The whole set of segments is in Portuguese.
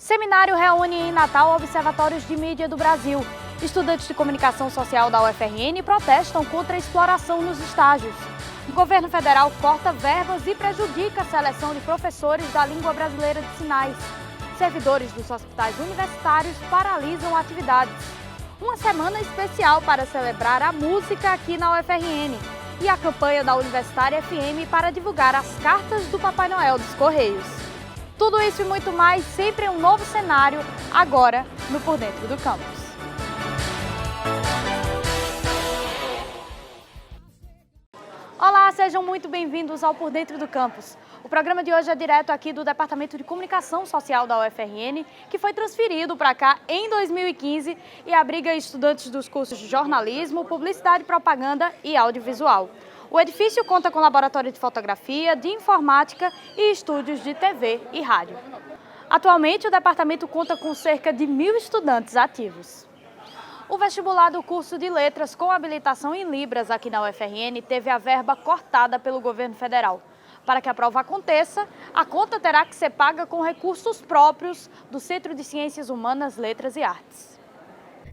Seminário reúne em Natal observatórios de mídia do Brasil. Estudantes de comunicação social da UFRN protestam contra a exploração nos estágios. O governo federal corta verbas e prejudica a seleção de professores da língua brasileira de sinais. Servidores dos hospitais universitários paralisam atividades. Uma semana especial para celebrar a música aqui na UFRN. E a campanha da Universitária FM para divulgar as cartas do Papai Noel dos Correios. Tudo isso e muito mais, sempre em um novo cenário, agora no Por Dentro do Campus. Olá, sejam muito bem-vindos ao Por Dentro do Campus. O programa de hoje é direto aqui do Departamento de Comunicação Social da UFRN, que foi transferido para cá em 2015 e abriga estudantes dos cursos de jornalismo, publicidade, propaganda e audiovisual. O edifício conta com laboratório de fotografia, de informática e estúdios de TV e rádio. Atualmente, o departamento conta com cerca de 1.000 estudantes ativos. O vestibular do curso de Letras com habilitação em Libras aqui na UFRN teve a verba cortada pelo governo federal. Para que a prova aconteça, a conta terá que ser paga com recursos próprios do Centro de Ciências Humanas, Letras e Artes.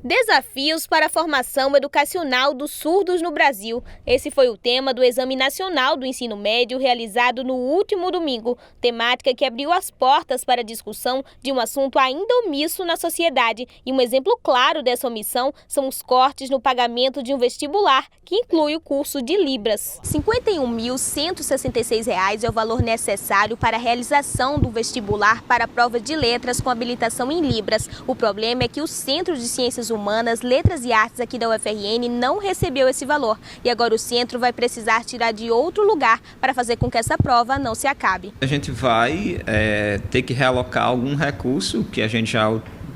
Desafios para a formação educacional dos surdos no Brasil. Esse foi o tema do Exame Nacional do Ensino Médio realizado no último domingo, temática que abriu as portas para a discussão de um assunto ainda omisso na sociedade. E um exemplo claro dessa omissão são os cortes no pagamento de um vestibular, que inclui o curso de Libras. R$ 51.166 é o valor necessário para a realização do vestibular para a prova de letras com habilitação em Libras. O problema é que o Centro de Ciências Humanas, Letras e Artes aqui da UFRN não recebeu esse valor e agora o centro vai precisar tirar de outro lugar para fazer com que essa prova não se acabe. A gente vai ter que realocar algum recurso que a gente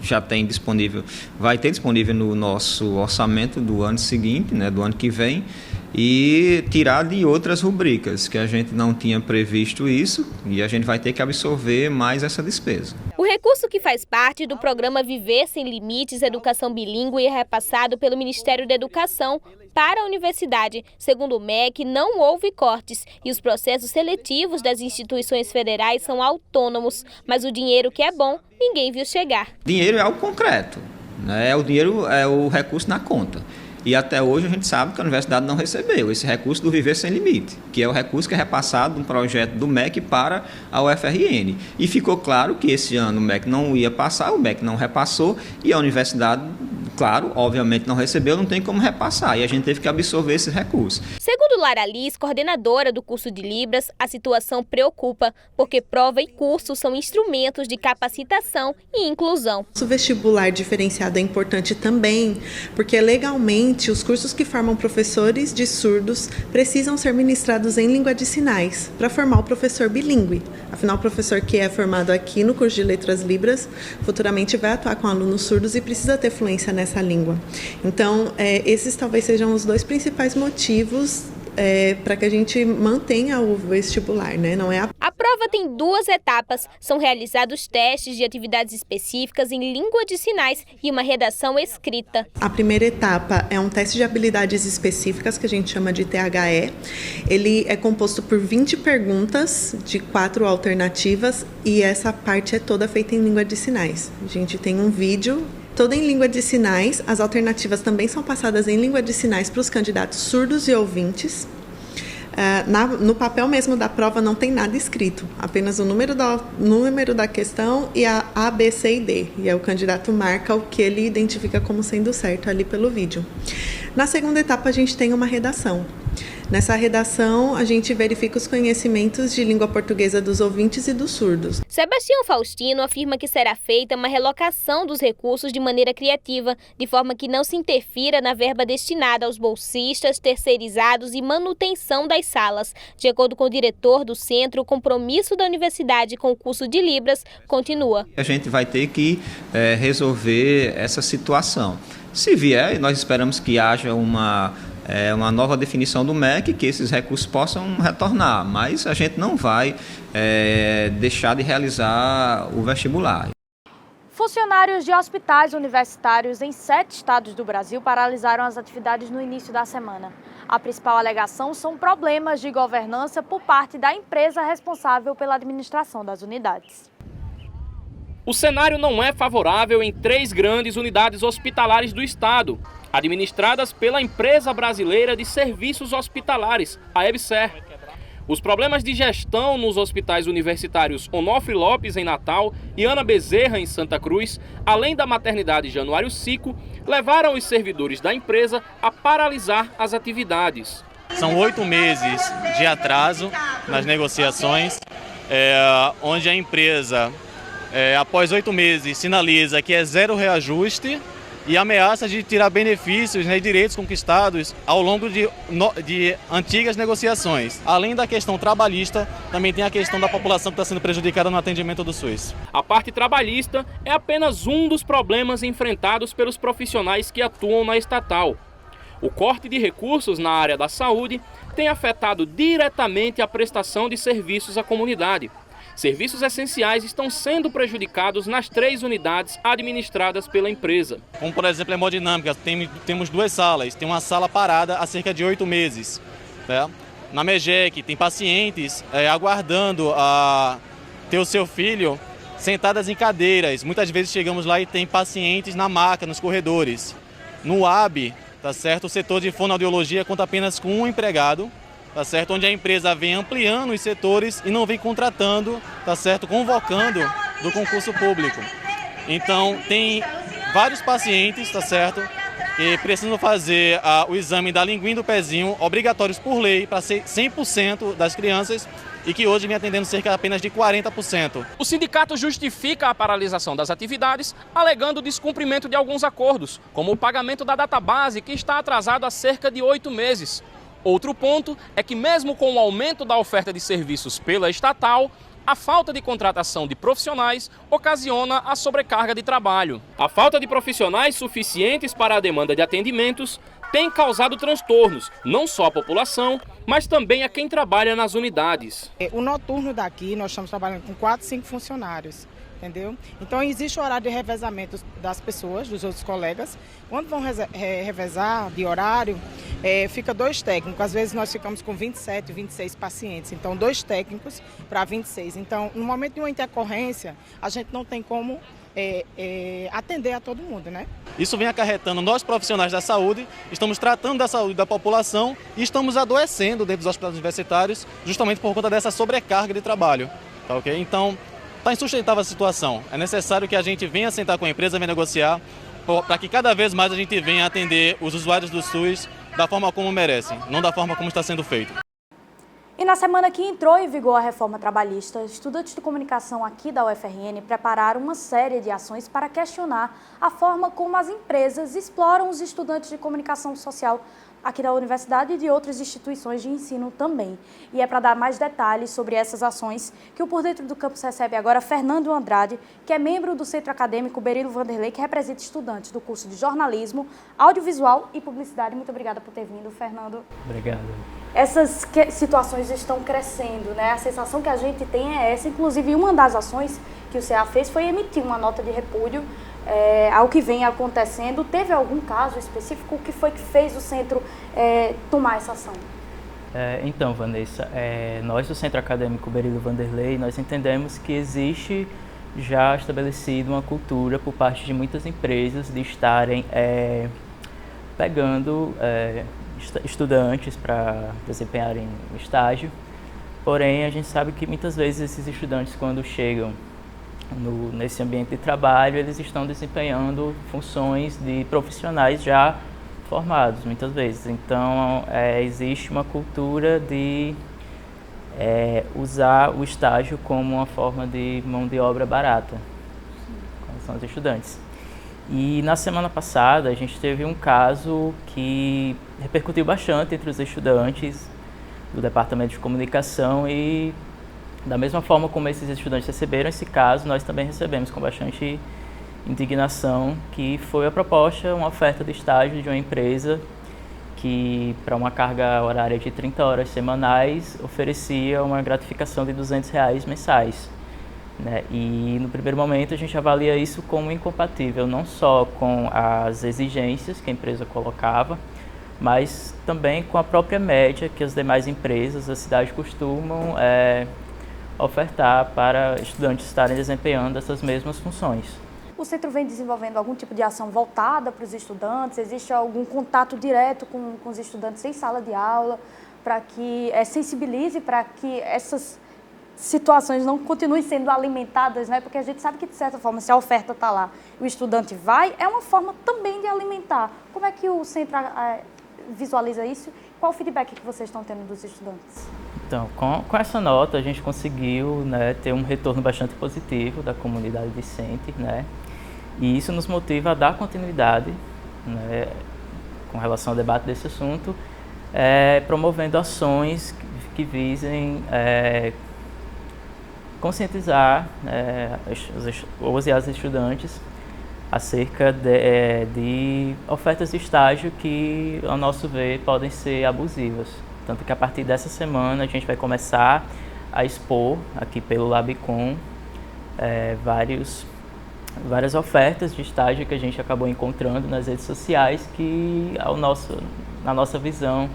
já tem disponível, vai ter disponível no nosso orçamento do ano seguinte, do ano que vem, e tirar de outras rubricas que a gente não tinha previsto isso e a gente vai ter que absorver mais essa despesa. O recurso que faz parte do programa Viver Sem Limites Educação Bilíngue é repassado pelo Ministério da Educação para a universidade. Segundo o MEC, não houve cortes e os processos seletivos das instituições federais são autônomos, mas o dinheiro que é bom, ninguém viu chegar. Dinheiro é algo concreto, o dinheiro é o recurso na conta. E até hoje a gente sabe que a universidade não recebeu esse recurso do Viver Sem Limite, que é o recurso que é repassado de um projeto do MEC para a UFRN. E ficou claro que esse ano o MEC não ia passar, o MEC não repassou e a universidade, claro, obviamente não recebeu, não tem como repassar. E a gente teve que absorver esse recurso. Segundo Lara Liz, coordenadora do curso de Libras, a situação preocupa, porque prova e curso são instrumentos de capacitação e inclusão. O vestibular diferenciado é importante também, porque legalmente os cursos que formam professores de surdos precisam ser ministrados em língua de sinais para formar o professor bilíngue. Afinal, o professor que é formado aqui no curso de Letras Libras futuramente vai atuar com alunos surdos e precisa ter fluência nessa língua. Então, esses talvez sejam os dois principais motivos para que a gente mantenha o vestibular, não é A prova tem 2 etapas. São realizados testes de atividades específicas em língua de sinais e uma redação escrita. A primeira etapa é um teste de habilidades específicas, que a gente chama de THE. Ele é composto por 20 perguntas de 4 alternativas e essa parte é toda feita em língua de sinais. A gente tem um vídeo todo em língua de sinais. As alternativas também são passadas em língua de sinais para os candidatos surdos e ouvintes. No papel mesmo da prova não tem nada escrito, apenas o número da questão e a A, B, C e D. E aí o candidato marca o que ele identifica como sendo certo ali pelo vídeo. Na segunda etapa a gente tem uma redação. Nessa redação, a gente verifica os conhecimentos de língua portuguesa dos ouvintes e dos surdos. Sebastião Faustino afirma que será feita uma relocação dos recursos de maneira criativa, de forma que não se interfira na verba destinada aos bolsistas, terceirizados e manutenção das salas. De acordo com o diretor do centro, o compromisso da universidade com o curso de Libras continua. A gente vai ter que resolver essa situação. Se vier, nós esperamos que haja uma nova definição do MEC, que esses recursos possam retornar, mas a gente não vai deixar de realizar o vestibular. Funcionários de hospitais universitários em 7 estados do Brasil paralisaram as atividades no início da semana. A principal alegação são problemas de governança por parte da empresa responsável pela administração das unidades. O cenário não é favorável em 3 grandes unidades hospitalares do estado, administradas pela Empresa Brasileira de Serviços Hospitalares, a EBSER. Os problemas de gestão nos hospitais universitários Onofre Lopes, em Natal, e Ana Bezerra, em Santa Cruz, além da maternidade Januário Sico, levaram os servidores da empresa a paralisar as atividades. São 8 meses de atraso nas negociações, onde a empresa, após 8 meses, sinaliza que é zero reajuste e ameaça de tirar benefícios, né, e direitos conquistados ao longo de antigas negociações. Além da questão trabalhista, também tem a questão da população que está sendo prejudicada no atendimento do SUS. A parte trabalhista é apenas um dos problemas enfrentados pelos profissionais que atuam na estatal. O corte de recursos na área da saúde tem afetado diretamente a prestação de serviços à comunidade. Serviços essenciais estão sendo prejudicados nas 3 unidades administradas pela empresa. Como, por exemplo, a hemodinâmica, temos 2 salas. Tem uma sala parada há cerca de 8 meses. Né? Na MEGEC, tem pacientes aguardando a ter o seu filho sentadas em cadeiras. Muitas vezes chegamos lá e tem pacientes na maca, nos corredores. No AB, tá certo? O setor de fonoaudiologia conta apenas com um empregado, tá certo? Onde a empresa vem ampliando os setores e não vem contratando, tá certo? Convocando do concurso público. Então, tem vários pacientes, tá certo? Que precisam fazer o exame da linguinha e do pezinho, obrigatórios por lei, para ser 100% das crianças, e que hoje vem atendendo cerca apenas de 40%. O sindicato justifica a paralisação das atividades, alegando o descumprimento de alguns acordos, como o pagamento da database, que está atrasado há cerca de 8 meses. Outro ponto é que, mesmo com o aumento da oferta de serviços pela estatal, a falta de contratação de profissionais ocasiona a sobrecarga de trabalho. A falta de profissionais suficientes para a demanda de atendimentos tem causado transtornos, não só à população, mas também a quem trabalha nas unidades. O noturno daqui, nós estamos trabalhando com 4, 5 funcionários. Entendeu? Então existe o horário de revezamento das pessoas, dos outros colegas. Quando vão revezar de horário, fica 2 técnicos. Às vezes nós ficamos com 27, 26 pacientes. Então 2 técnicos para 26. Então no momento de uma intercorrência, a gente não tem como atender a todo mundo, né? Isso vem acarretando, nós profissionais da saúde, estamos tratando da saúde da população e estamos adoecendo dentro dos hospitais universitários justamente por conta dessa sobrecarga de trabalho. Tá, ok? Então, está insustentável a situação. É necessário que a gente venha sentar com a empresa, venha negociar, para que cada vez mais a gente venha atender os usuários do SUS da forma como merecem, não da forma como está sendo feito. E na semana que entrou em vigor a reforma trabalhista, estudantes de comunicação aqui da UFRN prepararam uma série de ações para questionar a forma como as empresas exploram os estudantes de comunicação social aqui da universidade e de outras instituições de ensino também. E é para dar mais detalhes sobre essas ações que o Por Dentro do Campus recebe agora Fernando Andrade, que é membro do Centro Acadêmico Berilo Vanderlei, que representa estudantes do curso de Jornalismo, Audiovisual e Publicidade. Muito obrigada por ter vindo, Fernando. Obrigado. Essas situações estão crescendo, né? A sensação que a gente tem é essa. Inclusive, uma das ações que o CA fez foi emitir uma nota de repúdio ao que vem acontecendo. Teve algum caso específico? O que foi que fez o centro tomar essa ação? Então, Vanessa, nós do Centro Acadêmico Berilo Vanderlei, nós entendemos que existe já estabelecida uma cultura por parte de muitas empresas de estarem pegando estudantes para desempenharem o estágio. Porém, a gente sabe que muitas vezes esses estudantes, quando chegam nesse ambiente de trabalho, eles estão desempenhando funções de profissionais já formados, muitas vezes. Então, existe uma cultura de usar o estágio como uma forma de mão de obra barata, quando são os estudantes. E na semana passada, a gente teve um caso que repercutiu bastante entre os estudantes do Departamento de Comunicação e, da mesma forma como esses estudantes receberam esse caso, nós também recebemos com bastante indignação, que foi a proposta, uma oferta de estágio de uma empresa que, para uma carga horária de 30 horas semanais, oferecia uma gratificação de R$200 mensais. Né? E no primeiro momento a gente avalia isso como incompatível, não só com as exigências que a empresa colocava, mas também com a própria média que as demais empresas da cidade costumam ofertar para estudantes estarem desempenhando essas mesmas funções. O centro vem desenvolvendo algum tipo de ação voltada para os estudantes? Existe algum contato direto com os estudantes em sala de aula para que sensibilize para que essas situações não continuem sendo alimentadas, né? Porque a gente sabe que, de certa forma, se a oferta está lá e o estudante vai, é uma forma também de alimentar. Como é que o centro visualiza isso? Qual o feedback que vocês estão tendo dos estudantes? Então, com essa nota, a gente conseguiu, né, ter um retorno bastante positivo da comunidade discente, né? E isso nos motiva a dar continuidade, né, com relação ao debate desse assunto, promovendo ações que visem conscientizar os e as estudantes acerca de ofertas de estágio que, ao nosso ver, podem ser abusivas. Tanto que a partir dessa semana a gente vai começar a expor aqui pelo Labicom várias ofertas de estágio que a gente acabou encontrando nas redes sociais que, na nossa visão,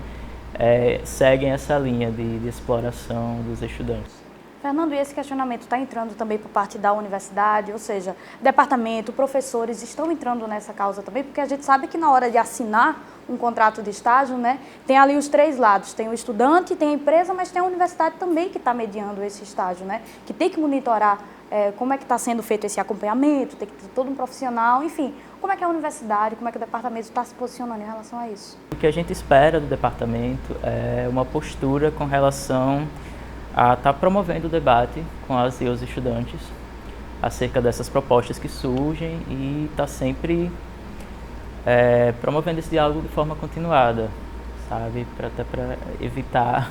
seguem essa linha de exploração dos estudantes. Fernando, e esse questionamento está entrando também por parte da universidade, ou seja, departamento, professores estão entrando nessa causa também, porque a gente sabe que na hora de assinar um contrato de estágio, né, tem ali os três lados, tem o estudante, tem a empresa, mas tem a universidade também que está mediando esse estágio, né, que tem que monitorar como é que está sendo feito esse acompanhamento, tem que ter todo um profissional, enfim, como é que a universidade, como é que o departamento está se posicionando em relação a isso? O que a gente espera do departamento é uma postura com relação a estar promovendo o debate com as e os estudantes acerca dessas propostas que surgem e estar sempre promovendo esse diálogo de forma continuada, sabe? Até para evitar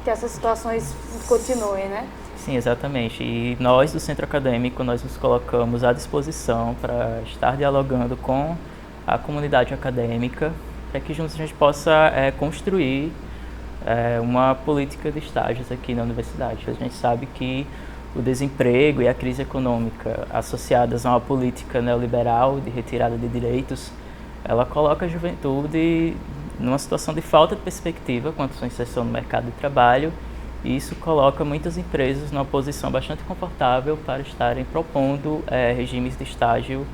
que essas situações continuem, né? Sim, exatamente. E nós do Centro Acadêmico, nós nos colocamos à disposição para estar dialogando com a comunidade acadêmica para que juntos a gente possa construir uma política de estágios aqui na universidade. A gente sabe que o desemprego e a crise econômica associadas a uma política neoliberal de retirada de direitos, ela coloca a juventude numa situação de falta de perspectiva quanto à sua inserção no mercado de trabalho, e isso coloca muitas empresas numa posição bastante confortável para estarem propondo regimes de estágio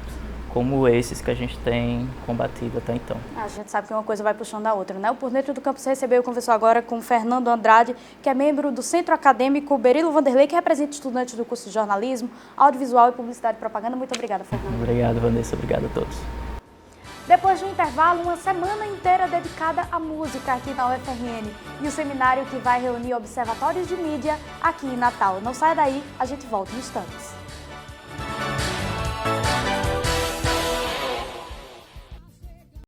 como esses que a gente tem combatido até então. A gente sabe que uma coisa vai puxando a outra, né? O Por Dentro do Campus recebeu e conversou agora com Fernando Andrade, que é membro do Centro Acadêmico Berilo Vanderlei, que representa estudantes do curso de Jornalismo, Audiovisual e Publicidade e Propaganda. Muito obrigada, Fernando. Obrigado, Vanessa. Obrigado a todos. Depois de um intervalo, uma semana inteira dedicada à música aqui na UFRN e o seminário que vai reunir observatórios de mídia aqui em Natal. Não saia daí, a gente volta em instantes.